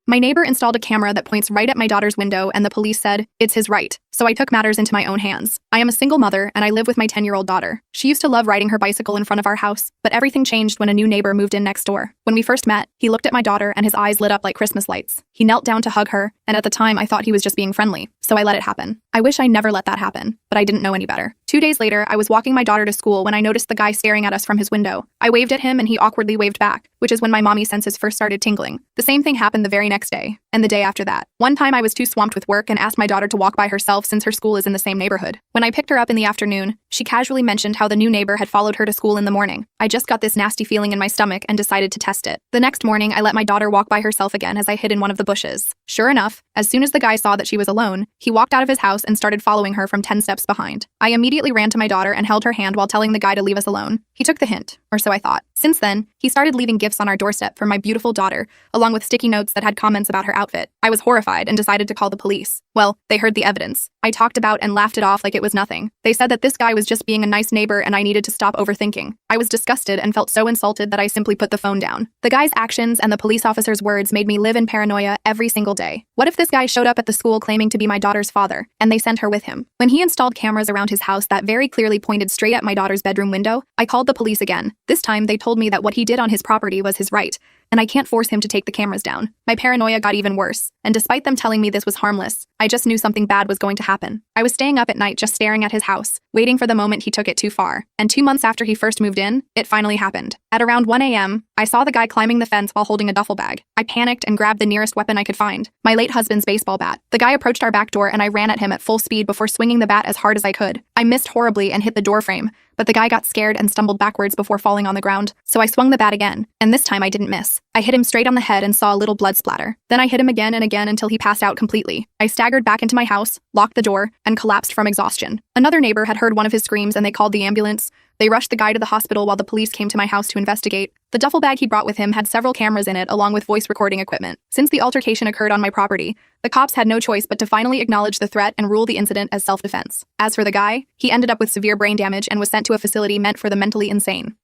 My neighbor installed a camera that points right at my daughter's window, and the police said, it's his right. So I took matters into my own hands. I am a single mother, and I live with my 10-year-old daughter. She used to love riding her bicycle in front of our house, but everything changed when a new neighbor moved in next door. When we first met, he looked at my daughter and his eyes lit up like Christmas lights. He knelt down to hug her, and at the time I thought he was just being friendly, so I let it happen. I wish I never let that happen, but I didn't know any better. 2 days later, I was walking my daughter to school when I noticed the guy staring at us from his window. I waved at him and he awkwardly waved back, which is when my mommy senses first started tingling. The same thing happened the very next day, and the day after that. One time I was too swamped with work and asked my daughter to walk by herself since her school is in the same neighborhood. When I picked her up in the afternoon, she casually mentioned how the new neighbor had followed her to school in the morning. I just got this nasty feeling in my stomach and decided to test it. The next morning, I let my daughter walk by herself again as I hid in one of the bushes. Sure enough, as soon as the guy saw that she was alone, he walked out of his house and started following her from 10 steps behind. I immediately ran to my daughter and held her hand while telling the guy to leave us alone. He took the hint, or so I thought. Since then, he started leaving gifts on our doorstep for my beautiful daughter, along with sticky notes that had comments about her outfit. I was horrified and decided to call the police. Well, they heard the evidence. I talked about and laughed it off like it was nothing. They said that this guy was just being a nice neighbor and I needed to stop overthinking. I was disgusted and felt so insulted that I simply put the phone down. The guy's actions and the police officer's words made me live in paranoia every single day. What if this guy showed up at the school claiming to be my daughter's father, and they sent her with him? When he installed cameras around his house that very clearly pointed straight at my daughter's bedroom window, I called the police again. This time, they told me that what he did on his property was his right, and I can't force him to take the cameras down. My paranoia got even worse, and despite them telling me this was harmless, I just knew something bad was going to happen. I was staying up at night just staring at his house, waiting for the moment he took it too far. And 2 months after he first moved in, it finally happened. At around 1 a.m., I saw the guy climbing the fence while holding a duffel bag. I panicked and grabbed the nearest weapon I could find, my late husband's baseball bat. The guy approached our back door and I ran at him at full speed before swinging the bat as hard as I could. I missed horribly and hit the door frame, but the guy got scared and stumbled backwards before falling on the ground, so I swung the bat again, and this time I didn't miss. I hit him straight on the head and saw a little blood splatter. Then I hit him again and again until he passed out completely. I staggered back into my house, locked the door, and collapsed from exhaustion. Another neighbor had heard one of his screams and they called the ambulance. They rushed the guy to the hospital while the police came to my house to investigate. The duffel bag he brought with him had several cameras in it along with voice recording equipment. Since the altercation occurred on my property, the cops had no choice but to finally acknowledge the threat and rule the incident as self-defense. As for the guy, he ended up with severe brain damage and was sent to a facility meant for the mentally insane.